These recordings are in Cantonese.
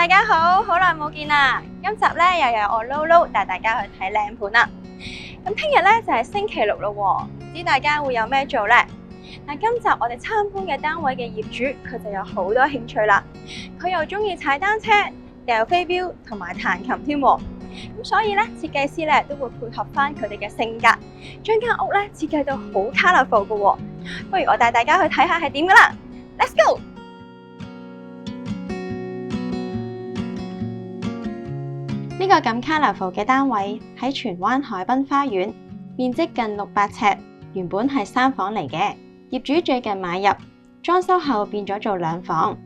大家好，好耐冇見啦！今集咧又有我 Lulu 帶大家去睇靚盤啦。咁聽日咧就係星期六咯喎，唔知大家會有咩做呢？嗱，今集我哋參觀嘅單位嘅業主佢就有好多興趣啦，佢又中意踩單車、掉飛鏢同埋彈琴添喎。咁所以咧，設計師咧都會配合翻佢哋嘅性格，將間屋咧設計到好 colourful 嘅喎。不如我帶大家去睇下係點噶啦 ，Let's go！呢個咁 colourful 嘅單位喺荃灣海濱花園，面積近600尺，原本係3房嚟嘅。業主最近買入，裝修後變咗做2房。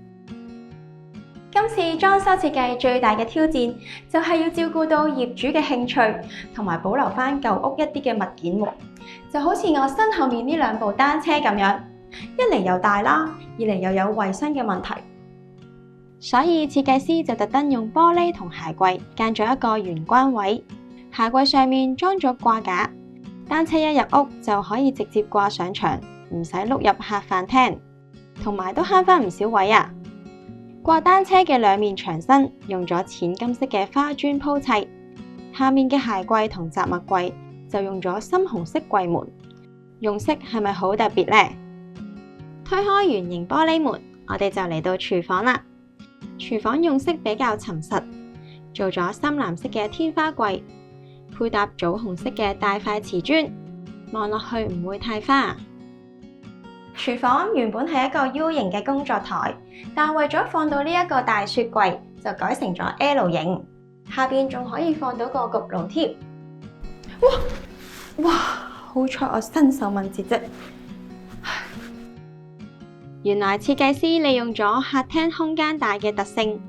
今次裝修設計最大嘅挑戰就係要照顧到業主嘅興趣，同埋保留翻舊屋一啲嘅物件喎。就好似我身後面呢2部單車咁樣，一嚟又大啦，二嚟又有衛生嘅問題。所以設計師就特登用玻璃同鞋櫃間咗一個玄關位，鞋櫃上面裝咗掛架，單車一入屋就可以直接掛上牆，唔使碌入客飯廳，同埋都慳翻唔少位啊！掛單車嘅2面牆身用咗淺金色嘅花磚鋪砌，下面嘅鞋櫃同雜物櫃就用咗深紅色櫃門，用色係咪好特別呢？推開圓形玻璃門，我哋就嚟到廚房啦。廚房用色比較沉實，做咗深藍色嘅天花櫃，配搭棗紅色嘅大塊瓷磚，望落去唔會太花。廚房原本係一個 U 型嘅工作台，但為咗放到呢一個大雪櫃，就改成咗 L 型，下邊仲可以放到個焗爐添。哇，好彩我身手敏捷啫。原來設計師利用咗客廳空間大嘅特性，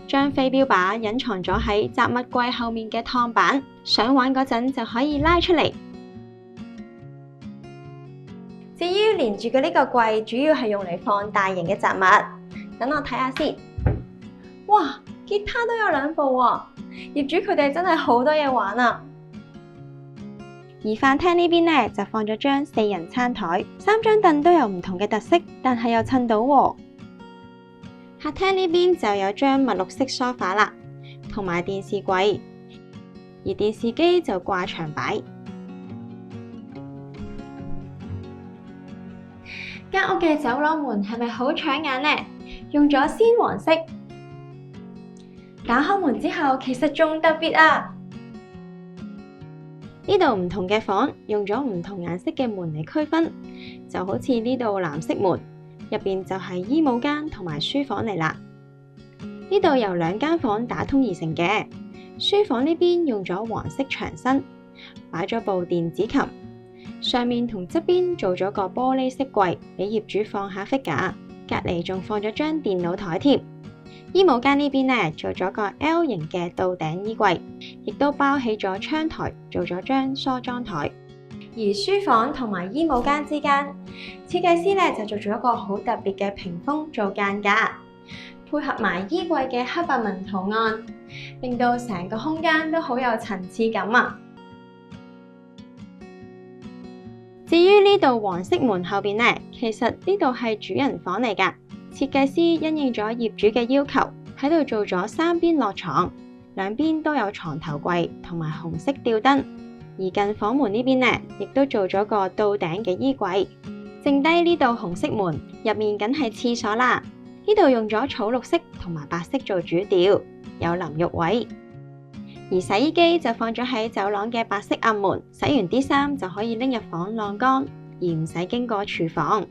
將飛鏢靶隱藏咗喺雜物櫃後面嘅趟板，想玩嗰陣就可以拉出嚟。至於連住嘅呢個櫃，主要係用嚟放大型嘅雜物。等我睇下先。哇，吉他都有2部喎，業主佢哋真係好多嘢玩啊！而飯廳呢邊呢，就放咗張4人餐台，3張凳都有唔同嘅特色，但係又襯到喎。客廳呢邊就有張墨綠色梳化啦，同埋電視櫃，而電視機就掛牆擺。間屋嘅走廊門係咪好搶眼呢？用咗鮮黃色，打開門之後其實仲特別啊！呢度唔同嘅房用咗唔同顏色嘅門嚟區分，就好似呢度藍色門，入邊就係衣帽間同埋書房嚟啦。呢度由2間房打通而成嘅，書房呢邊用咗黃色牆身，擺咗部電子琴，上面同側邊做咗個玻璃色櫃，俾業主放下 figure， 隔離仲放咗張電腦台添。衣帽間呢邊呢，做咗個 L 型嘅到頂衣櫃，亦都包起咗窗台，做咗張梳妝台。而書房同埋衣帽間之間，設計師呢就做咗一個好特別嘅屏風做間隔，配合埋衣櫃嘅黑白紋圖案，令到成個空間都好有層次感啊！至於呢度黃色門後邊呢，其實呢度係主人房嚟㗎。設計師因應咗業主嘅要求，喺度做咗3邊落床，2邊都有床頭櫃同埋紅色吊燈。而近房門呢邊呢，亦都做咗個到頂嘅衣櫃。剩低呢度紅色門入面梗係廁所啦。呢度用咗草綠色同埋白色做主調，有淋浴位。而洗衣機就放咗喺走廊嘅白色暗門，洗完啲衫就可以拎入房晾乾，而唔使經過廚房。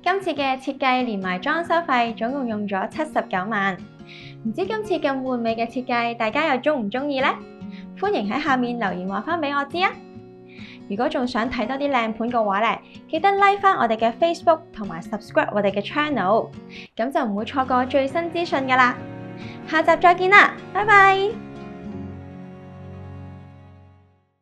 今次嘅設計連埋裝修費總共用咗79萬，唔知今次咁完美嘅設計大家又鍾唔鍾意呢？歡迎喺下面留言話返俾我知啊！如果仲想睇多啲靚盤嘅話咧，記得 like 返我哋嘅 Facebook 同埋 subscribe 我哋嘅 channel，咁就唔會錯過最新資訊㗎喇。下集再見啦，拜拜！